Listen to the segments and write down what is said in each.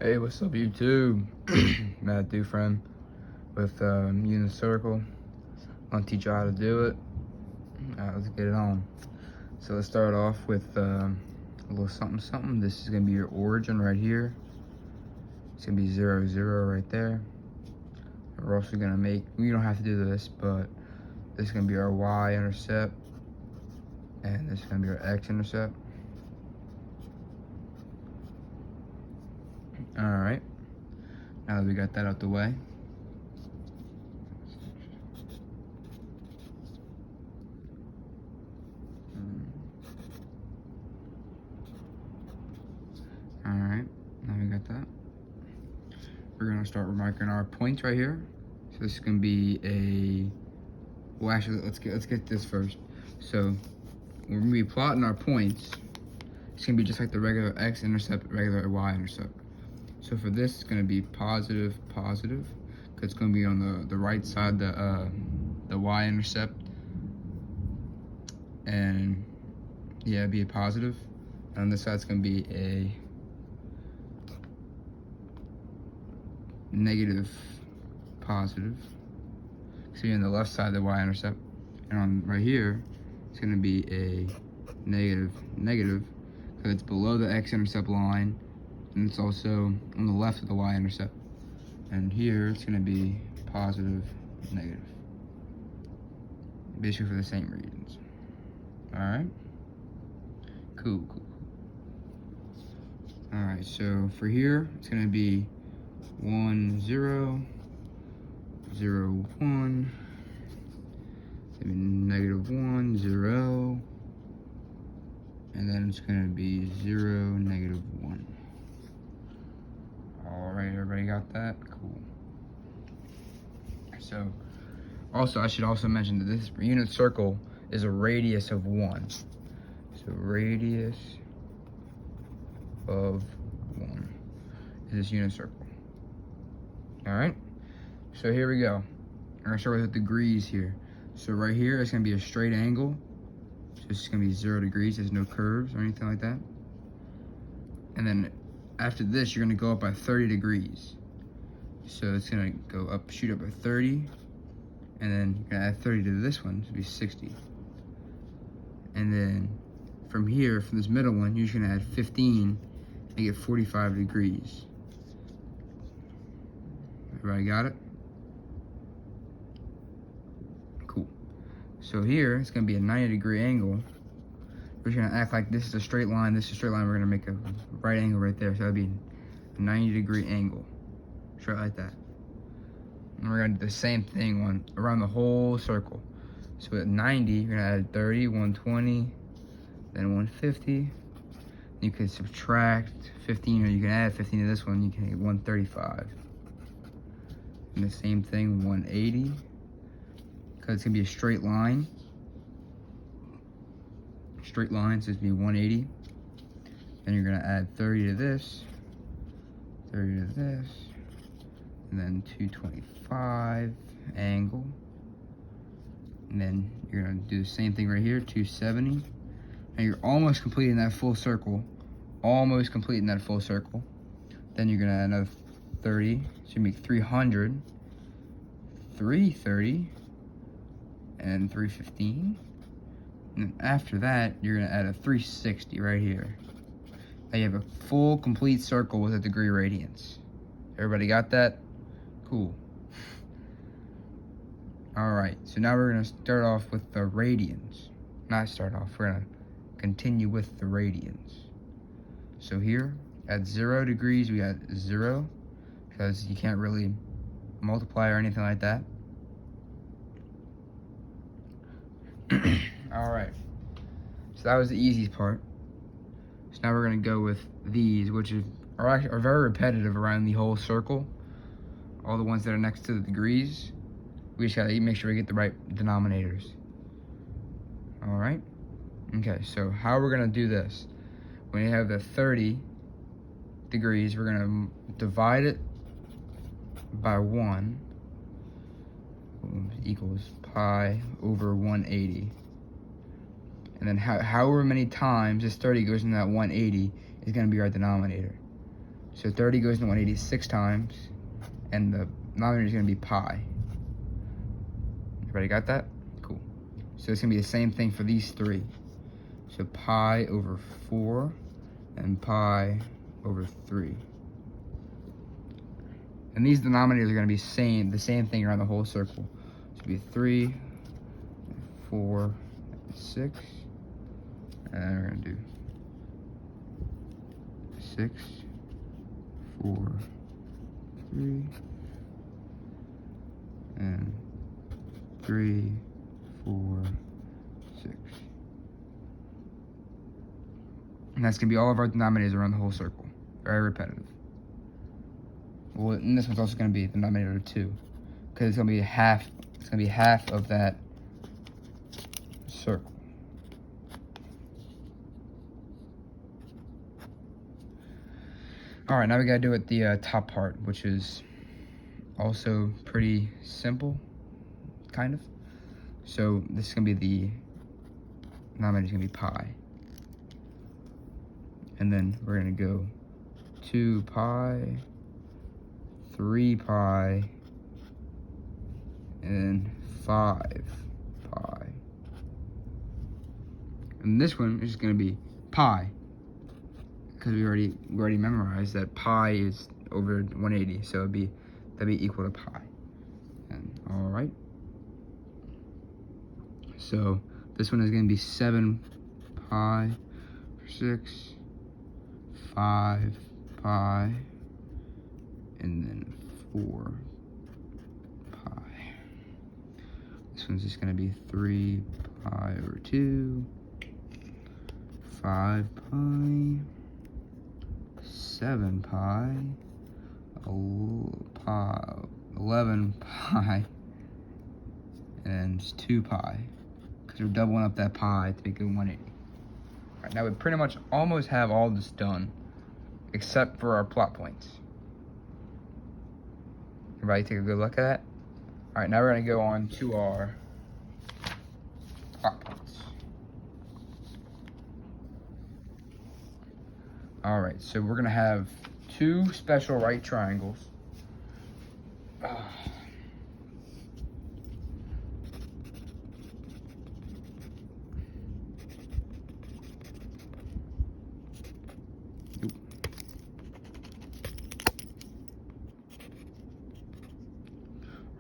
Hey, what's up, YouTube? Matt Dufresne with Unit Circle. I'm gonna teach you how to do it. Let's get it on. So let's start off with a little something. This is gonna be your origin right here. It's gonna be 0, 0 right there. We're also gonna make, we don't have to do this, but this is gonna be our y-intercept, and this is gonna be our x-intercept. All right. Now that we got that out the way, all right. Now we got that. We're gonna start marking our points right here. So this is gonna be a, well, actually, let's get this first. So when we be plotting our points, it's gonna be just like the regular x-intercept, regular y-intercept. So for this, it's gonna be positive, positive, because it's gonna be on the right side, the y-intercept, and yeah, it'd be a positive. And on this side, it's gonna be a negative, positive. So you're on the left side of the y-intercept, and on right here, it's gonna be a negative, negative, because it's below the x-intercept line, and it's also on the left of the y-intercept. And here, it's gonna be positive, negative. Basically for the same reasons. All right? Cool. All right, so for here, it's gonna be 1, 0, 0, 1, negative 1, 0, and then it's gonna be 0, negative 1. All right, everybody got that? Cool. So, also, I should also mention that this unit circle is a radius of 1. So radius of 1 is this unit circle. All right, so here we go. I'm gonna start with the degrees here. So right here, it's gonna be a straight angle. So it's gonna be 0 degrees. There's no curves or anything like that. And then after this, you're gonna go up by 30 degrees. So it's gonna go up, shoot up by 30, and then you're gonna add 30 to this one, so it'll be 60. And then from here, from this middle one, you're just gonna add 15, make it 45 degrees. Everybody got it? Cool. So here, it's gonna be a 90-degree angle. We're just gonna act like this is a straight line, this is a straight line, we're gonna make a right angle right there. So that'd be a 90-degree angle, straight like that. And we're gonna do the same thing around the whole circle. So at 90, you're gonna add 30, 120, then 150. You can subtract 15, or you can add 15 to this one, you can get 135. And the same thing, 180, because it's gonna be a straight line. Straight line, so it's gonna be 180. Then you're gonna add 30 to this, 30 to this, and then 225 angle. And then you're gonna do the same thing right here, 270. And you're almost completing that full circle. Almost completing that full circle. Then you're gonna add another 30, so you make 300, 330, and 315. And then after that, you're gonna add a 360 right here. Now you have a full, complete circle with a degree radians. Everybody got that? Cool. All right, so now we're gonna start off with the radians. Not start off, we're gonna continue with the radians. So here, at 0 degrees, we got 0, because you can't really multiply or anything like that. All right, so that was the easiest part. So now we're gonna go with these, which are very repetitive around the whole circle. All the ones that are next to the degrees. We just gotta make sure we get the right denominators. All right, okay, so how we're gonna do this? When you have the 30 degrees, we're gonna divide it by 1, equals pi over 180. And then however many times this 30 goes in that 180 is gonna be our denominator. So So 30 goes into 180 6 times, and the denominator is going to be pi. Everybody got that? Cool. So it's going to be the same thing for these three. So pi over 4 and pi over 3. And these denominators are going to be the same thing around the whole circle. So it'll be 3, 4, and 6. And then we're going to do 6, 4, 3, and 3, 4, 6. And that's going to be all of our denominators around the whole circle. Very repetitive. Well, and this one's also going to be the denominator of 2, because it's going to be half. It's going to be half of that circle. All right, now we got to do it the top part, which is also pretty simple, kind of. So this is going to be the denominator is going to be pi, and then we're going to go 2 pi. 3 pi, and 5 pi. And this one is going to be pi, because we already memorized that pi is over 180, so that'd be equal to pi. And all right. So this one is going to be 7 pi for 6, 5 pi, and then 4 pi. This one's just going to be 3 pi over 2, 5 pi, 7 pi, 11 pi, and 2 pi, because we're doubling up that pi to make it 180. All right, now we pretty much almost have all this done, except for our plot points. Everybody take a good look at that. All right, now we're going to go on to our plot points. All right, so we're going to have 2 special right triangles.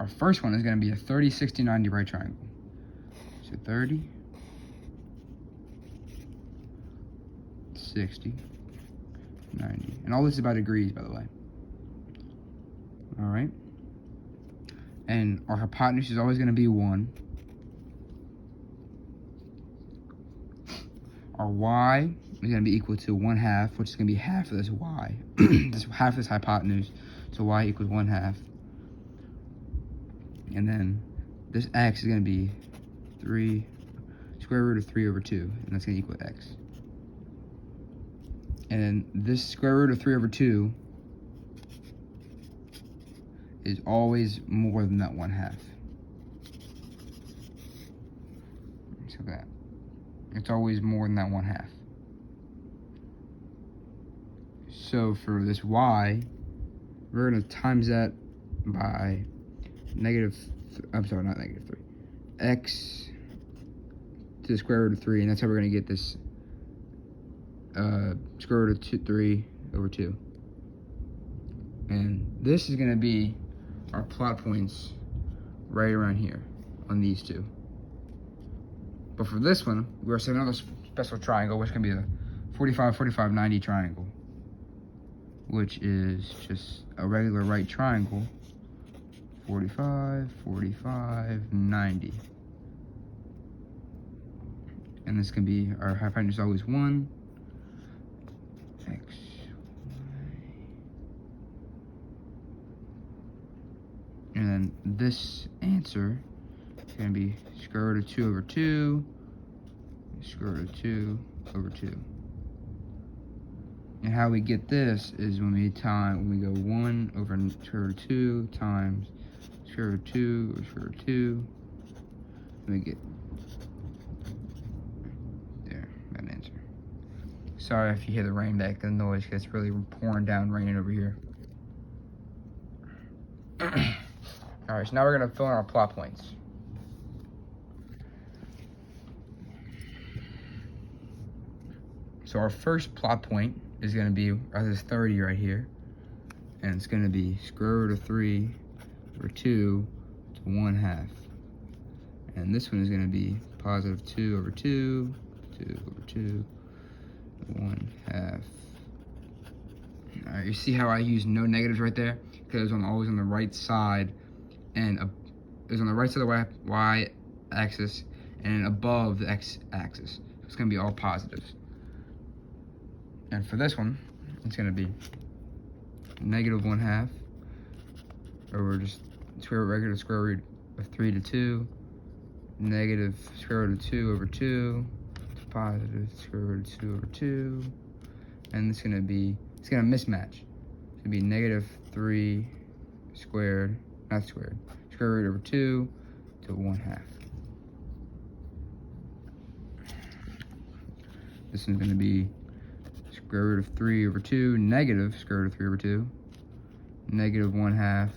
Our first one is going to be a 30, 60, 90 right triangle. So 30, 60, 90. And all this is by degrees, by the way. All right. And our hypotenuse is always going to be 1. Our y is going to be equal to 1/2, which is going to be half of this y. Half of this hypotenuse. So y equals 1/2. And then this x is going to be 3 square root of 3 over 2, and that's going to equal x. And then this square root of 3 over 2 is always more than that 1/2. So that it's always more than that 1/2. So for this y, we're going to times that by x to the square root of 3, and that's how we're going to get this square root of 3 over 2. And this is going to be our plot points right around here on these 2. But for this one, we're setting another special triangle, which can be the 45, 45, 90 triangle, which is just a regular right triangle. 45, 45, 90. And this can be, our hypotenuse is always 1, x, y. And then this answer is going to be square root of 2 over 2, square root of 2 over 2. And how we get this is when we go 1 over square root of 2 times square root of 2 or square root of 2, and we get there, that answer. Sorry if you hear the rain, that the noise, because it's really pouring down, raining over here. Alright, so now we're going to fill in our plot points. So our first plot point is going to be this 30 right here. And it's going to be square root of 3 over 2 to 1/2. And this one is going to be positive 2 over 2, 2 over 2, 1/2. Alright, you see how I use no negatives right there? Because I'm always on the right side, and it's on the right side of the y-axis and above the x-axis. It's going to be all positives. And for this one, it's going to be negative 1/2 over just regular square root of 3 to 2, negative square root of 2 over 2, to positive square root of 2 over 2, and it's going to mismatch. It's going to be negative 3 squared, not squared, square root over 2 to 1/2. This is going to be square root of 3 over 2, negative square root of 3 over 2, negative 1/2,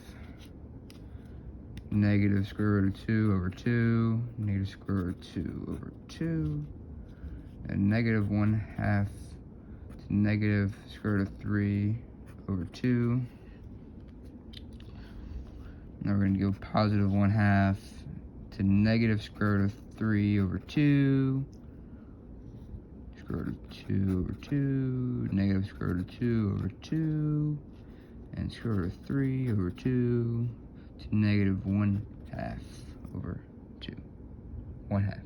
negative square root of 2 over 2, negative square root of 2 over 2, and negative 1/2 to negative square root of 3 over 2. Now we're going to go positive 1/2 to negative square root of 3 over 2, square root of 2 over 2, negative square root of 2 over 2, and square root of 3 over 2 to negative 1/2 over 2. 1/2.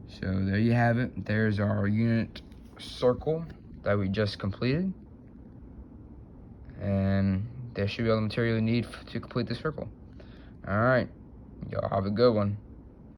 So there you have it. There's our unit circle that we just completed. And there should be all the material you need to complete the circle. Alright, y'all have a good one.